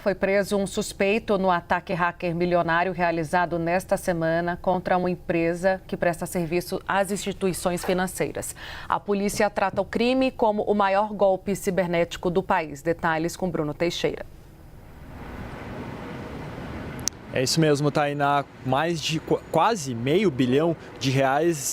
Foi preso um suspeito no ataque hacker milionário realizado nesta semana contra uma empresa que presta serviço às instituições financeiras. A polícia trata o crime como o maior golpe cibernético do país. Detalhes com Bruno Teixeira. É isso mesmo, Tainá. Mais de quase R$500 bilhão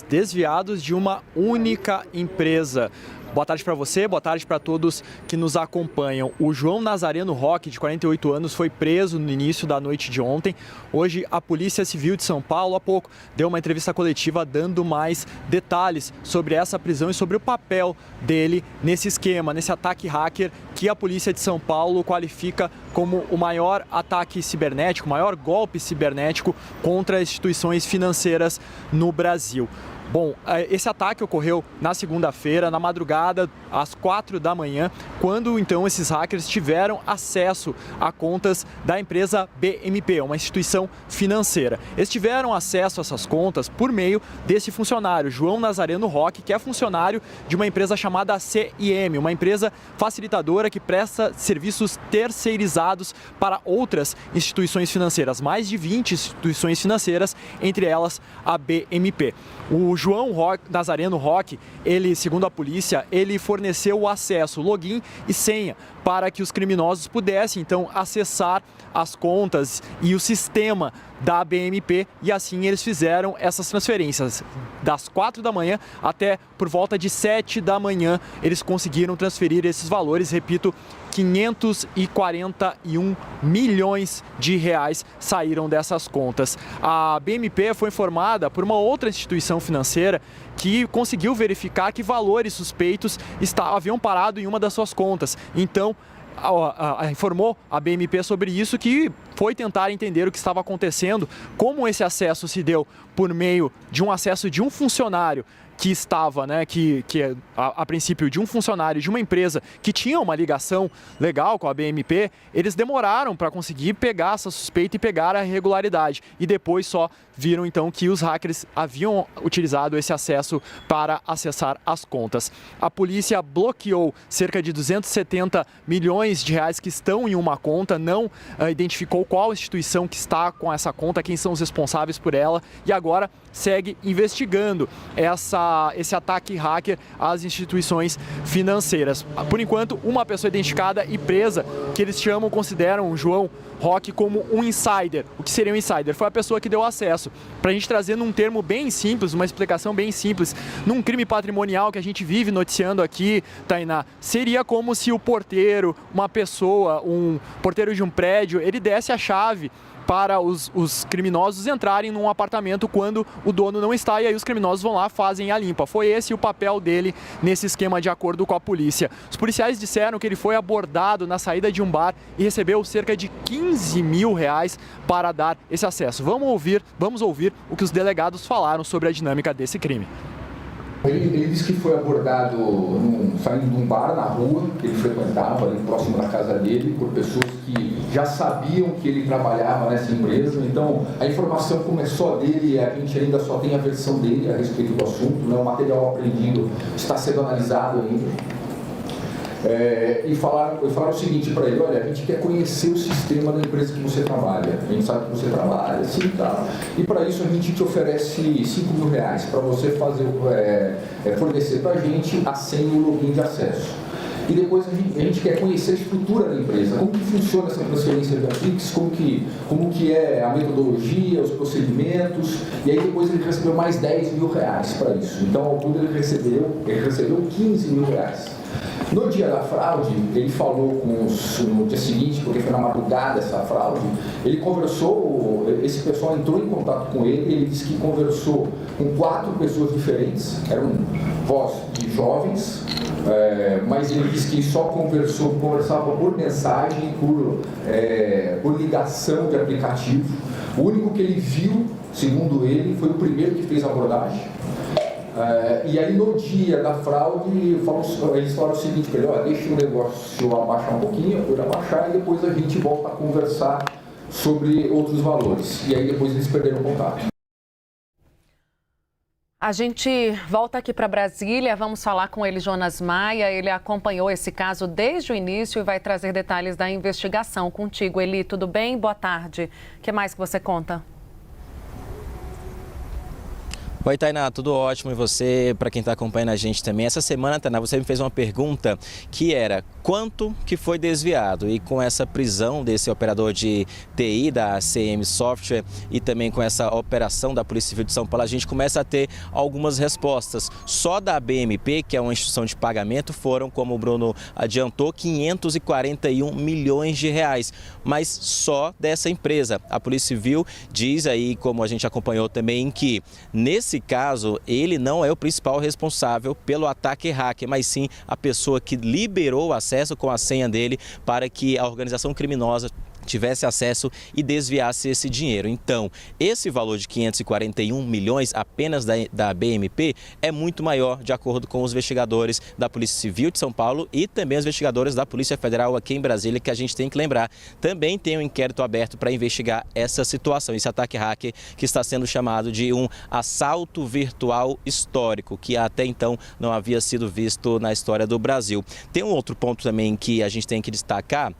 desviados de uma única empresa. Boa tarde para você, boa tarde para todos que nos acompanham. O João Nazareno Roque, de 48 anos, foi preso no início da noite de ontem. Hoje, a Polícia Civil de São Paulo, há pouco, deu uma entrevista coletiva dando mais detalhes sobre essa prisão e sobre o papel dele nesse esquema, nesse ataque hacker que a Polícia de São Paulo qualifica como o maior ataque cibernético, o maior golpe cibernético contra instituições financeiras no Brasil. Bom, esse ataque ocorreu na segunda-feira, na madrugada, às 4 da manhã, quando então esses hackers tiveram acesso a contas da empresa BMP, uma instituição financeira. Eles tiveram acesso a essas contas por meio desse funcionário, João Nazareno Roque, que é funcionário de uma empresa chamada CIM, uma empresa facilitadora que presta serviços terceirizados para outras instituições financeiras, mais de 20 instituições financeiras, entre elas a BMP. O João Nazareno Roque, ele, segundo a polícia, ele forneceu o acesso, login e senha para que os criminosos pudessem, então, acessar as contas e o sistema da BMP, e assim eles fizeram essas transferências. Das 4 da manhã até por volta de 7 da manhã, eles conseguiram transferir esses valores, repito, R$541 milhões saíram dessas contas. A BMP foi informada por uma outra instituição financeira que conseguiu verificar que valores suspeitos haviam parado em uma das suas contas. Então, informou a BMP sobre isso, que foi tentar entender o que estava acontecendo, como esse acesso se deu por meio de um acesso de um funcionário que estava, a princípio, de um funcionário de uma empresa que tinha uma ligação legal com a BMP. Eles demoraram para conseguir pegar essa suspeita e pegar a irregularidade. E depois só viram, então, que os hackers haviam utilizado esse acesso para acessar as contas. A polícia bloqueou cerca de R$270 milhões que estão em uma conta, não identificou qual instituição que está com essa conta, quem são os responsáveis por ela, e agora segue investigando esse ataque hacker às instituições financeiras. Por enquanto, uma pessoa identificada e presa, que eles consideram o João Roque como um insider. O que seria um insider? Foi a pessoa que deu acesso. Para a gente trazer num termo bem simples, uma explicação bem simples, num crime patrimonial que a gente vive noticiando aqui, Tainá, seria como se o porteiro, uma pessoa, um porteiro de um prédio, ele desse a chave para os criminosos entrarem num apartamento quando o dono não está, e aí os criminosos vão lá, fazem a limpa. Foi esse o papel dele nesse esquema, de acordo com a polícia. Os policiais disseram que ele foi abordado na saída de um bar e recebeu cerca de R$15 mil para dar esse acesso. Vamos ouvir o que os delegados falaram sobre a dinâmica desse crime. Ele disse que foi abordado saindo de um bar na rua, que ele frequentava, ali próximo da casa dele, por pessoas que já sabiam que ele trabalhava nessa empresa. Então, a informação começou dele, a gente ainda só tem a versão dele a respeito do assunto, né? O material apreendido está sendo analisado ainda. E falaram o seguinte para ele: olha, a gente quer conhecer o sistema da empresa que você trabalha, a gente sabe que você trabalha, assim, tá? E para isso a gente te oferece R$5 mil para você fornecer para a gente a senha e o login de acesso. E depois a gente quer conhecer a estrutura da empresa, como que funciona essa transferência de Pix, como que é a metodologia, os procedimentos, e aí depois ele recebeu mais R$10 mil para isso. Então, ao todo ele recebeu R$15 mil. No dia da fraude, ele falou no dia seguinte, porque foi na madrugada essa fraude, ele conversou, esse pessoal entrou em contato com ele disse que conversou com 4 pessoas diferentes, eram voz de jovens, mas ele disse que só conversava por mensagem, por ligação de aplicativo. O único que ele viu, segundo ele, foi o primeiro que fez a abordagem. E aí no dia da fraude, eles falaram o seguinte para ele: deixa o negócio abaixar um pouquinho, por abaixar, e depois a gente volta a conversar sobre outros valores. E aí depois eles perderam o contato. A gente volta aqui para Brasília, vamos falar com ele, Jonas Maia. Ele acompanhou esse caso desde o início e vai trazer detalhes da investigação contigo. Eli, tudo bem? Boa tarde. O que mais que você conta? Oi, Tainá, tudo ótimo. E você, para quem está acompanhando a gente também. Essa semana, Tainá, você me fez uma pergunta que era quanto que foi desviado? E com essa prisão desse operador de TI da CM Software e também com essa operação da Polícia Civil de São Paulo, a gente começa a ter algumas respostas. Só da BMP, que é uma instituição de pagamento, foram, como o Bruno adiantou, 541 milhões de reais. Mas só dessa empresa. A Polícia Civil diz aí, como a gente acompanhou também, que nesse caso, ele não é o principal responsável pelo ataque hacker, mas sim a pessoa que liberou o acesso com a senha dele para que a organização criminosa tivesse acesso e desviasse esse dinheiro. Então, esse valor de 541 milhões apenas da BMP é muito maior, de acordo com os investigadores da Polícia Civil de São Paulo e também os investigadores da Polícia Federal aqui em Brasília, que a gente tem que lembrar. Também tem um inquérito aberto para investigar essa situação, esse ataque hacker que está sendo chamado de um assalto virtual histórico, que até então não havia sido visto na história do Brasil. Tem um outro ponto também que a gente tem que destacar,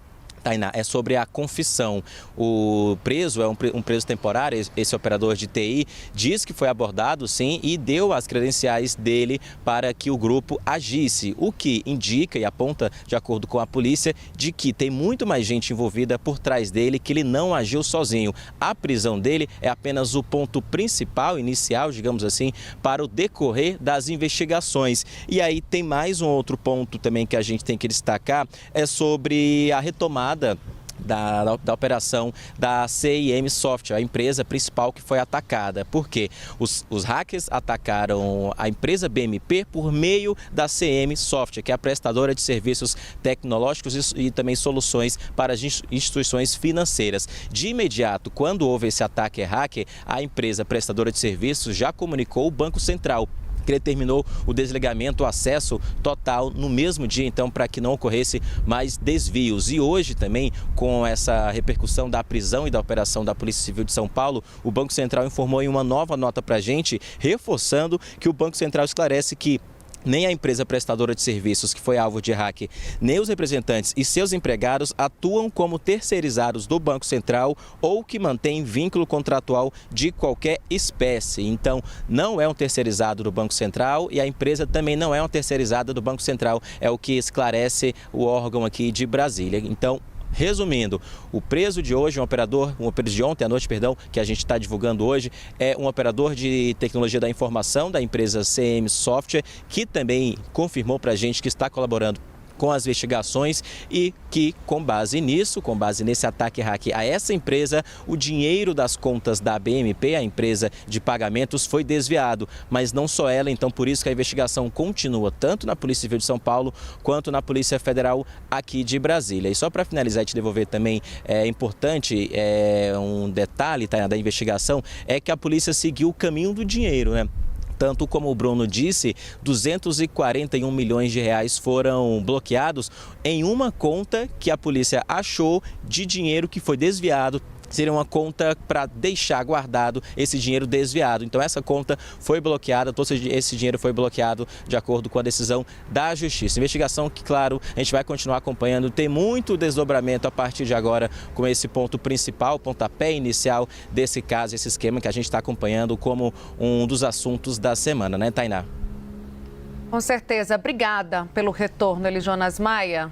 Tainá, é sobre a confissão. O preso é um preso temporário, esse operador de TI, diz que foi abordado, sim, e deu as credenciais dele para que o grupo agisse, o que indica e aponta, de acordo com a polícia, de que tem muito mais gente envolvida por trás dele, que ele não agiu sozinho. A prisão dele é apenas o ponto principal, inicial, digamos assim, para o decorrer das investigações. E aí tem mais um outro ponto também que a gente tem que destacar, é sobre a retomada da operação da CM Software, a empresa principal que foi atacada. Por quê? Os hackers atacaram a empresa BMP por meio da CM Software, que é a prestadora de serviços tecnológicos e também soluções para as instituições financeiras. De imediato, quando houve esse ataque hacker, a empresa prestadora de serviços já comunicou o Banco Central, que determinou o desligamento, o acesso total no mesmo dia, então, para que não ocorresse mais desvios. E hoje também, com essa repercussão da prisão e da operação da Polícia Civil de São Paulo, o Banco Central informou em uma nova nota para a gente, reforçando que o Banco Central esclarece que nem a empresa prestadora de serviços que foi alvo de hack, nem os representantes e seus empregados atuam como terceirizados do Banco Central ou que mantêm vínculo contratual de qualquer espécie. Então, não é um terceirizado do Banco Central e a empresa também não é uma terceirizada do Banco Central, é o que esclarece o órgão aqui de Brasília. Então, resumindo, o preso de hoje, o preso de ontem à noite, que a gente está divulgando hoje, é um operador de tecnologia da informação da empresa CM Software, que também confirmou para a gente que está colaborando com as investigações e que, com base nisso, com base nesse ataque hacker a essa empresa, o dinheiro das contas da BMP, a empresa de pagamentos, foi desviado. Mas não só ela, então por isso que a investigação continua tanto na Polícia Civil de São Paulo quanto na Polícia Federal aqui de Brasília. E só para finalizar e te devolver também, é importante, um detalhe, tá, da investigação, é que a polícia seguiu o caminho do dinheiro, né? Tanto como o Bruno disse, 241 milhões de reais foram bloqueados em uma conta que a polícia achou de dinheiro que foi desviado. Seria uma conta para deixar guardado esse dinheiro desviado. Então essa conta foi bloqueada, todo esse dinheiro foi bloqueado de acordo com a decisão da Justiça. Investigação que, claro, a gente vai continuar acompanhando. Tem muito desdobramento a partir de agora com esse ponto principal, pontapé inicial desse caso, esse esquema que a gente está acompanhando como um dos assuntos da semana, né, Tainá? Com certeza. Obrigada pelo retorno, Eli Jonas Maia.